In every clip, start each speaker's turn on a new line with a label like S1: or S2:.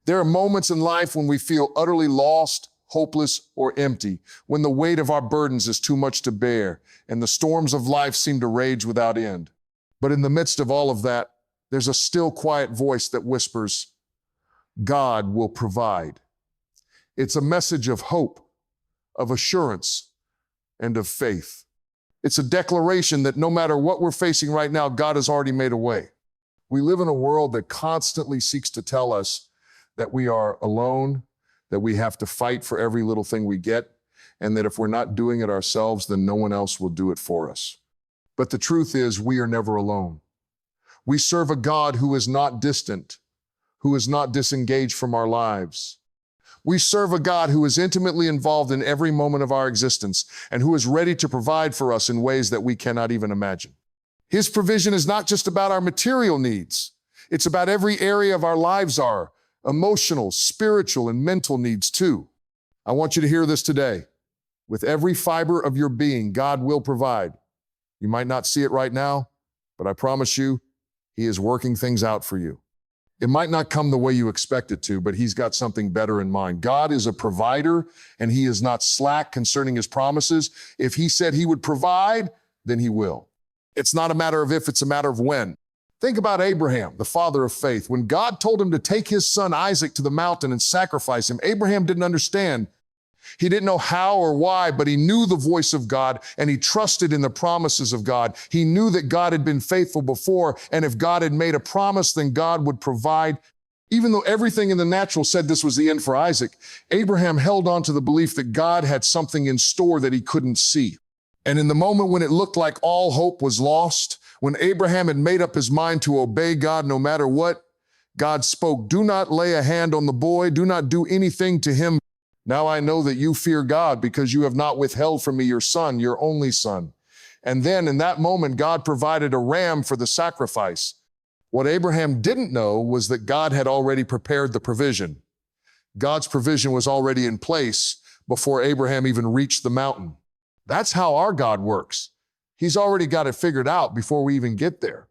S1: There are moments in life when we feel utterly lost, hopeless, or empty, when the weight of our burdens is too much to bear, and the storms of life seem to rage without end. But in the midst of all of that, there's a still quiet voice that whispers, God will provide. It's a message of hope, of assurance, and of faith. It's a declaration that no matter what we're facing right now, God has already made a way. We live in a world that constantly seeks to tell us that we are alone, that we have to fight for every little thing we get, and that if we're not doing it ourselves, then no one else will do it for us. But the truth is, we are never alone. We serve a God who is not distant, who is not disengaged from our lives. We serve a God who is intimately involved in every moment of our existence and who is ready to provide for us in ways that we cannot even imagine. His provision is not just about our material needs. It's about every area of our lives, our emotional, spiritual, and mental needs too. I want you to hear this today. With every fiber of your being, God will provide. You might not see it right now, but I promise you, He is working things out for you. It might not come the way you expect it to, but He's got something better in mind. God is a provider, and He is not slack concerning His promises. If He said He would provide, then He will. It's not a matter of if, it's a matter of when. Think about Abraham, the father of faith. When God told him to take his son Isaac to the mountain and sacrifice him, Abraham didn't understand. He didn't know how or why, but he knew the voice of God and he trusted in the promises of God. He knew that God had been faithful before, and if God had made a promise, then God would provide. Even though everything in the natural said this was the end for Isaac, Abraham held on to the belief that God had something in store that he couldn't see. And in the moment when it looked like all hope was lost, when Abraham had made up his mind to obey God no matter what, God spoke, "Do not lay a hand on the boy. Do not do anything to him. Now I know that you fear God because you have not withheld from me your son, your only son." And then in that moment, God provided a ram for the sacrifice. What Abraham didn't know was that God had already prepared the provision. God's provision was already in place before Abraham even reached the mountain. That's how our God works. He's already got it figured out before we even get there.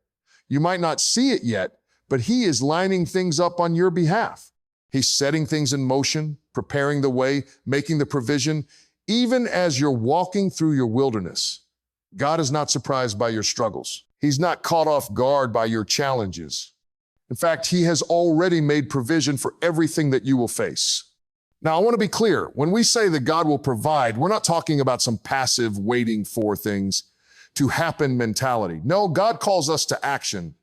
S1: You might not see it yet, but He is lining things up on your behalf. He's setting things in motion, preparing the way, making the provision. Even as you're walking through your wilderness, God is not surprised by your struggles. He's not caught off guard by your challenges. In fact, He has already made provision for everything that you will face. Now, I want to be clear. When we say that God will provide, we're not talking about some passive waiting for things to happen mentality. No, God calls us to action.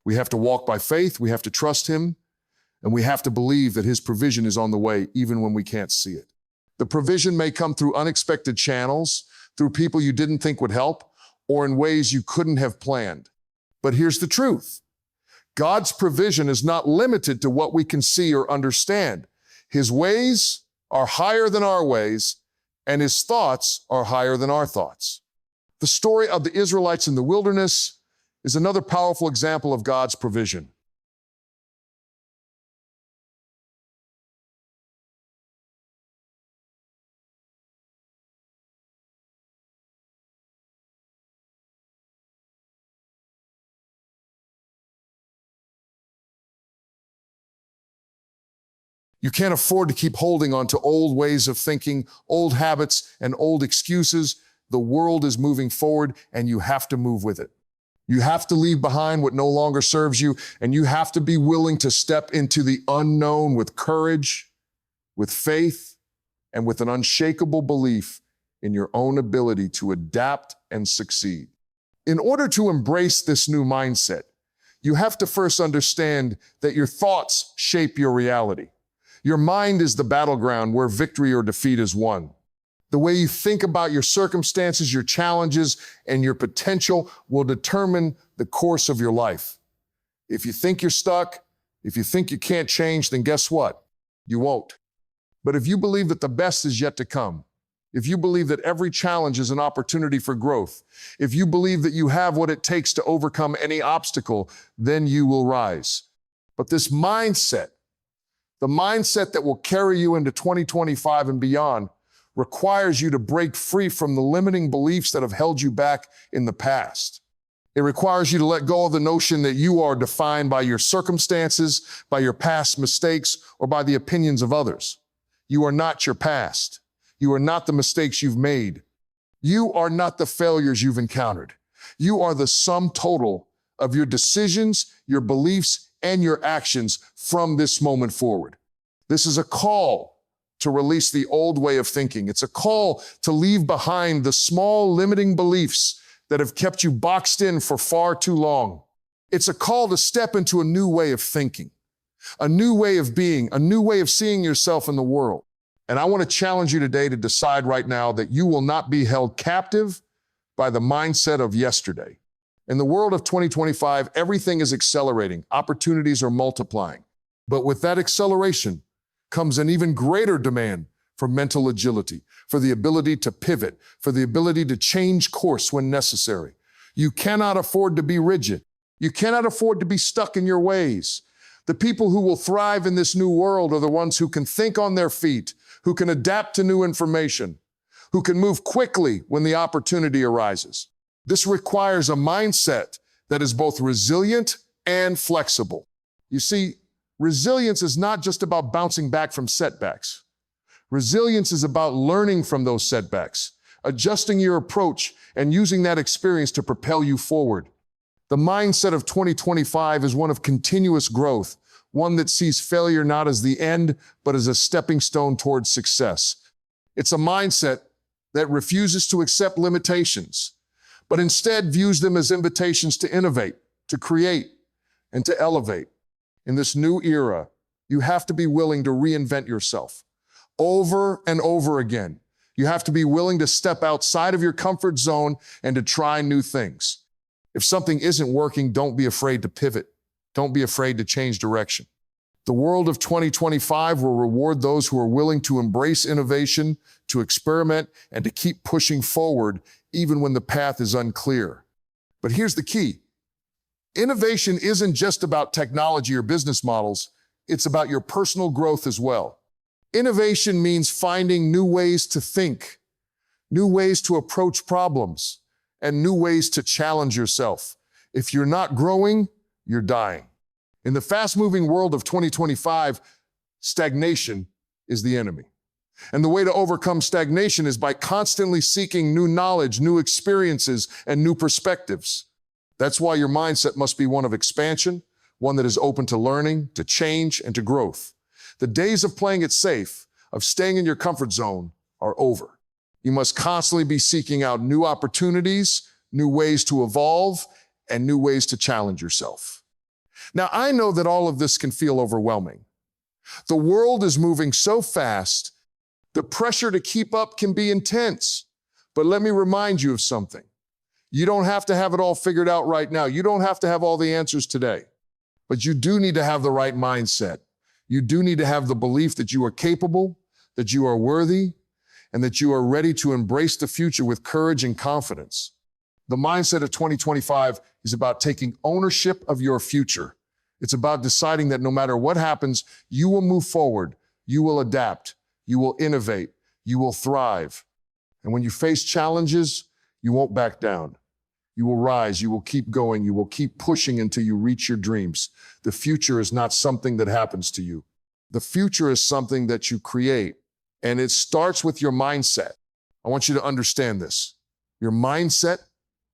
S1: We have to walk by faith, we have to trust Him, and we have to believe that His provision is on the way even when we can't see it. The provision may come through unexpected channels, through people you didn't think would help, or in ways you couldn't have planned. But here's the truth. God's provision is not limited to what we can see or understand. His ways are higher than our ways, and His thoughts are higher than our thoughts. The story of the Israelites in the wilderness is another powerful example of God's provision. You can't afford to keep holding on to old ways of thinking, old habits, and old excuses. The world is moving forward, and you have to move with it. You have to leave behind what no longer serves you, and you have to be willing to step into the unknown with courage, with faith, and with an unshakable belief in your own ability to adapt and succeed. In order to embrace this new mindset, you have to first understand that your thoughts shape your reality. Your mind is the battleground where victory or defeat is won. The way you think about your circumstances, your challenges, and your potential will determine the course of your life. If you think you're stuck, if you think you can't change, then guess what? You won't. But if you believe that the best is yet to come, if you believe that every challenge is an opportunity for growth, if you believe that you have what it takes to overcome any obstacle, then you will rise. But this mindset, the mindset that will carry you into 2025 and beyond, requires you to break free from the limiting beliefs that have held you back in the past. It requires you to let go of the notion that you are defined by your circumstances, by your past mistakes, or by the opinions of others. You are not your past. You are not the mistakes you've made. You are not the failures you've encountered. You are the sum total of your decisions, your beliefs, and your actions from this moment forward. This is a call to release the old way of thinking. It's a call to leave behind the small limiting beliefs that have kept you boxed in for far too long. It's a call to step into a new way of thinking, a new way of being, a new way of seeing yourself in the world. And I want to challenge you today to decide right now that you will not be held captive by the mindset of yesterday. In the world of 2025, everything is accelerating. Opportunities are multiplying. But with that acceleration comes an even greater demand for mental agility, for the ability to pivot, for the ability to change course when necessary. You cannot afford to be rigid. You cannot afford to be stuck in your ways. The people who will thrive in this new world are the ones who can think on their feet, who can adapt to new information, who can move quickly when the opportunity arises. This requires a mindset that is both resilient and flexible. You see, resilience is not just about bouncing back from setbacks. Resilience is about learning from those setbacks, adjusting your approach, and using that experience to propel you forward. The mindset of 2025 is one of continuous growth, one that sees failure not as the end, but as a stepping stone towards success. It's a mindset that refuses to accept limitations, but instead views them as invitations to innovate, to create, and to elevate. In this new era, you have to be willing to reinvent yourself over and over again. You have to be willing to step outside of your comfort zone and to try new things. If something isn't working, don't be afraid to pivot. Don't be afraid to change direction. The world of 2025 will reward those who are willing to embrace innovation, to experiment, and to keep pushing forward even when the path is unclear. But here's the key. Innovation isn't just about technology or business models. It's about your personal growth as well. Innovation means finding new ways to think, new ways to approach problems, and new ways to challenge yourself. If you're not growing, you're dying. In the fast-moving world of 2025, stagnation is the enemy. And the way to overcome stagnation is by constantly seeking new knowledge, new experiences, and new perspectives. That's why your mindset must be one of expansion, one that is open to learning, to change, and to growth. The days of playing it safe, of staying in your comfort zone, are over. You must constantly be seeking out new opportunities, new ways to evolve, and new ways to challenge yourself. Now, I know that all of this can feel overwhelming. The world is moving so fast, the pressure to keep up can be intense. But let me remind you of something. You don't have to have it all figured out right now. You don't have to have all the answers today. But you do need to have the right mindset. You do need to have the belief that you are capable, that you are worthy, and that you are ready to embrace the future with courage and confidence. The mindset of 2025 is about taking ownership of your future. It's about deciding that no matter what happens, you will move forward, you will adapt, you will innovate, you will thrive. And when you face challenges, you won't back down. You will rise, you will keep going, you will keep pushing until you reach your dreams. The future is not something that happens to you. The future is something that you create, and it starts with your mindset. I want you to understand this. Your mindset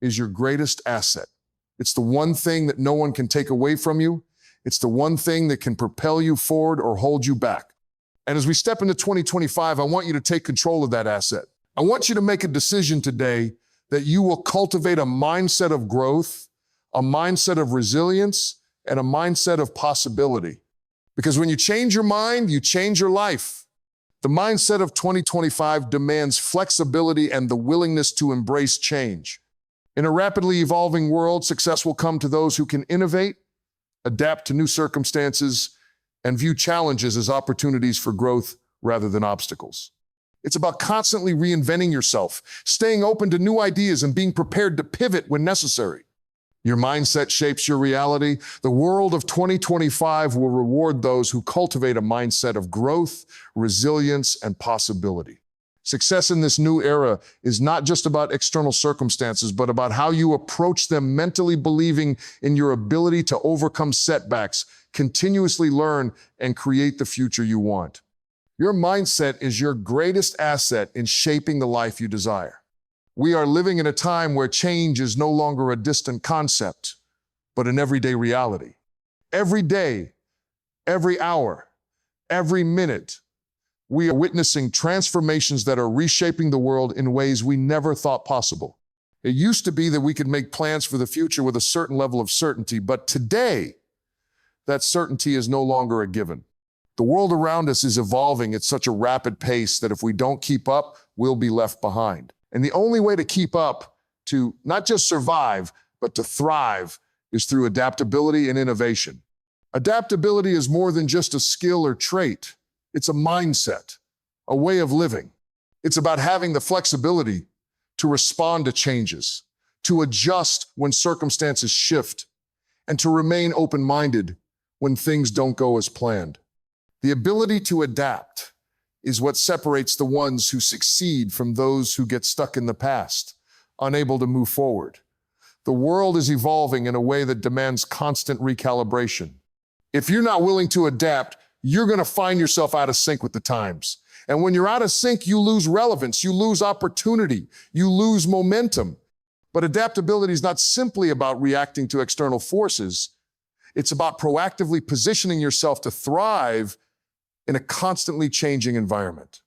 S1: is your greatest asset. It's the one thing that no one can take away from you. It's the one thing that can propel you forward or hold you back. And as we step into 2025, I want you to take control of that asset. I want you to make a decision today that you will cultivate a mindset of growth, a mindset of resilience, and a mindset of possibility. Because when you change your mind, you change your life. The mindset of 2025 demands flexibility and the willingness to embrace change. In a rapidly evolving world, success will come to those who can innovate, adapt to new circumstances, and view challenges as opportunities for growth rather than obstacles. It's about constantly reinventing yourself, staying open to new ideas, and being prepared to pivot when necessary. Your mindset shapes your reality. The world of 2025 will reward those who cultivate a mindset of growth, resilience, and possibility. Success in this new era is not just about external circumstances, but about how you approach them mentally, believing in your ability to overcome setbacks, continuously learn, and create the future you want. Your mindset is your greatest asset in shaping the life you desire. We are living in a time where change is no longer a distant concept, but an everyday reality. Every day, every hour, every minute, we are witnessing transformations that are reshaping the world in ways we never thought possible. It used to be that we could make plans for the future with a certain level of certainty, but today, that certainty is no longer a given. The world around us is evolving at such a rapid pace that if we don't keep up, we'll be left behind. And the only way to keep up, to not just survive, but to thrive, is through adaptability and innovation. Adaptability is more than just a skill or trait. It's a mindset, a way of living. It's about having the flexibility to respond to changes, to adjust when circumstances shift, and to remain open-minded when things don't go as planned. The ability to adapt is what separates the ones who succeed from those who get stuck in the past, unable to move forward. The world is evolving in a way that demands constant recalibration. If you're not willing to adapt, you're going to find yourself out of sync with the times. And when you're out of sync, you lose relevance, you lose opportunity, you lose momentum. But adaptability is not simply about reacting to external forces. It's about proactively positioning yourself to thrive in a constantly changing environment.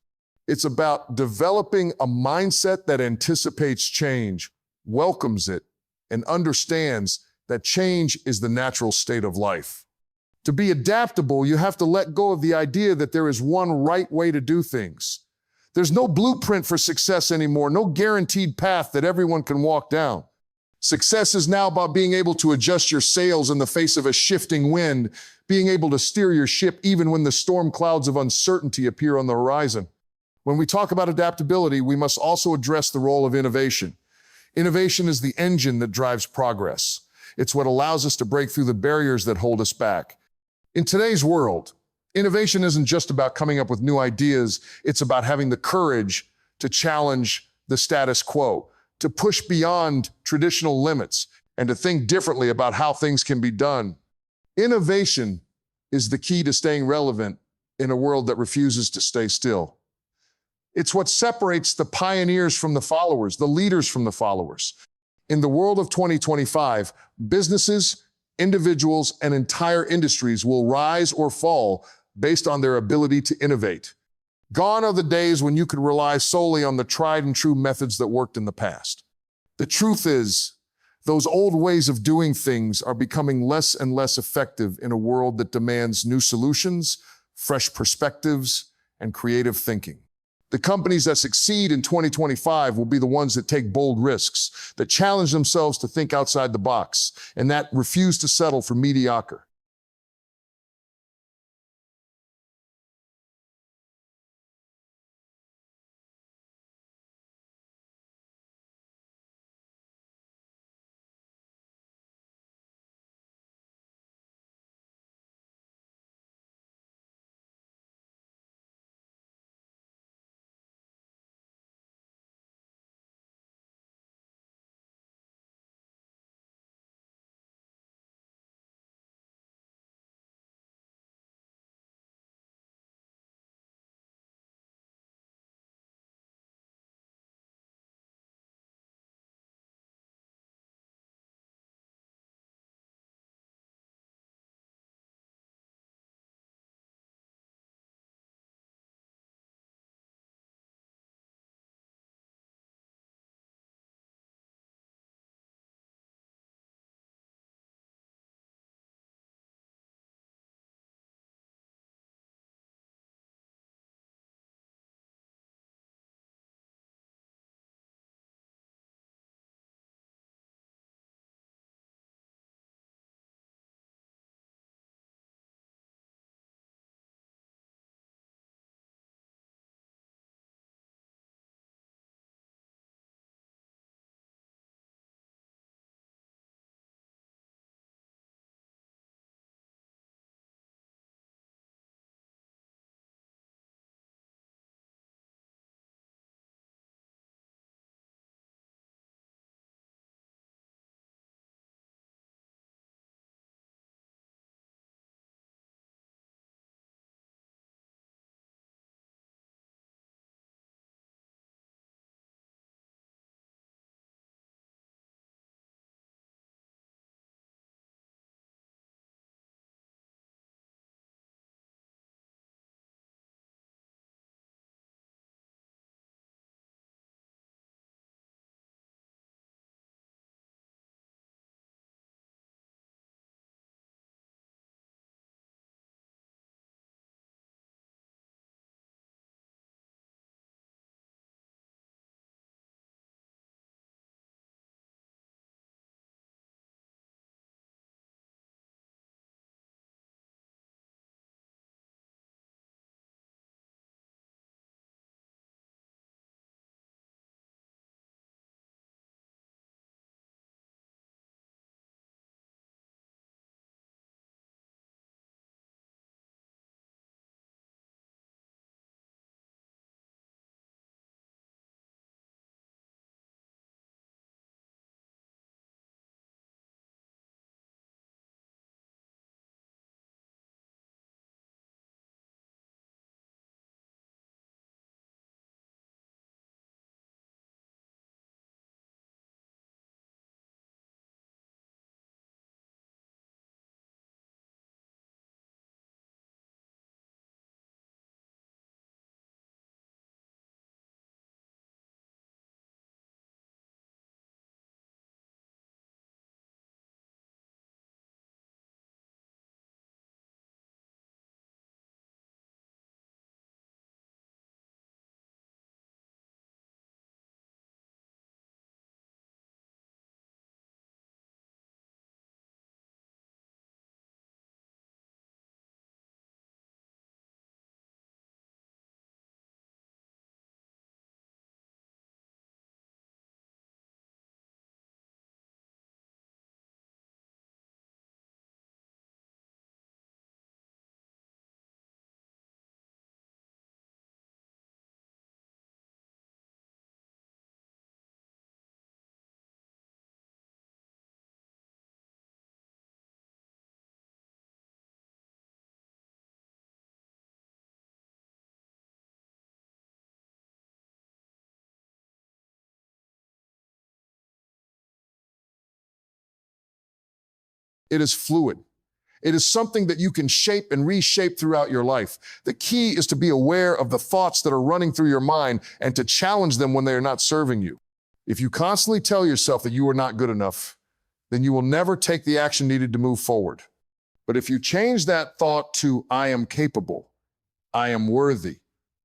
S1: It's about developing a mindset that anticipates change, welcomes it, and understands that change is the natural state of life. To be adaptable, you have to let go of the idea that there is one right way to do things. There's no blueprint for success anymore, no guaranteed path that everyone can walk down. Success is now about being able to adjust your sails in the face of a shifting wind, being able to steer your ship even when the storm clouds of uncertainty appear on the horizon. When we talk about adaptability, we must also address the role of innovation. Innovation is the engine that drives progress. It's what allows us to break through the barriers that hold us back. In today's world, innovation isn't just about coming up with new ideas, it's about having the courage to challenge the status quo, to push beyond traditional limits, and to think differently about how things can be done. Innovation is the key to staying relevant in a world that refuses to stay still. It's what separates the pioneers from the followers, the leaders from the followers. In the world of 2025, businesses, individuals, and entire industries will rise or fall based on their ability to innovate. Gone are the days when you could rely solely on the tried and true methods that worked in the past. The truth is, those old ways of doing things are becoming less and less effective in a world that demands new solutions, fresh perspectives, and creative thinking. The companies that succeed in 2025 will be the ones that take bold risks, that challenge themselves to think outside the box, and that refuse to settle for mediocre. It is fluid. It is something that you can shape and reshape throughout your life. The key is to be aware of the thoughts that are running through your mind and to challenge them when they are not serving you. If you constantly tell yourself that you are not good enough, then you will never take the action needed to move forward. But if you change that thought to, I am capable, I am worthy,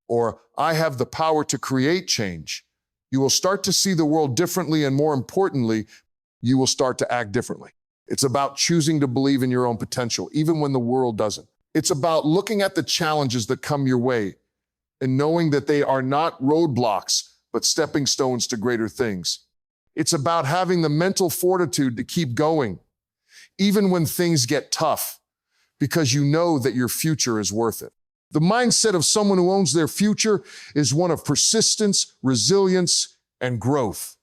S1: or I have the power to create change, you will start to see the world differently, and more importantly, you will start to act differently. It's about choosing to believe in your own potential, even when the world doesn't. It's about looking at the challenges that come your way and knowing that they are not roadblocks, but stepping stones to greater things. It's about having the mental fortitude to keep going, even when things get tough, because you know that your future is worth it. The mindset of someone who owns their future is one of persistence, resilience, and growth.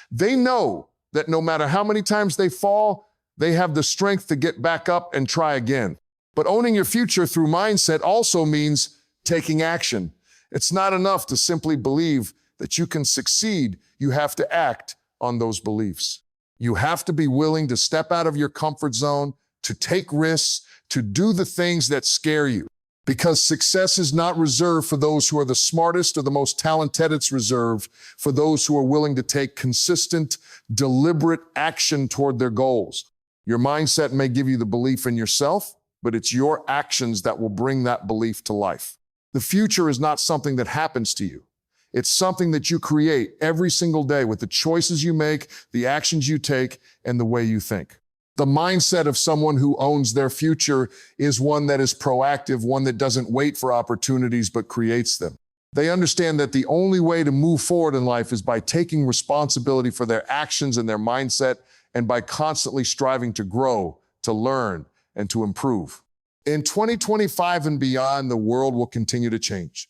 S1: They know that no matter how many times they fall, they have the strength to get back up and try again. But owning your future through mindset also means taking action. It's not enough to simply believe that you can succeed. You have to act on those beliefs. You have to be willing to step out of your comfort zone, to take risks, to do the things that scare you. Because success is not reserved for those who are the smartest or the most talented. It's reserved for those who are willing to take consistent, deliberate action toward their goals. Your mindset may give you the belief in yourself, but it's your actions that will bring that belief to life. The future is not something that happens to you. It's something that you create every single day with the choices you make, the actions you take, and the way you think. The mindset of someone who owns their future is one that is proactive, one that doesn't wait for opportunities but creates them. They understand that the only way to move forward in life is by taking responsibility for their actions and their mindset, and by constantly striving to grow, to learn, and to improve. In 2025 and beyond, the world will continue to change.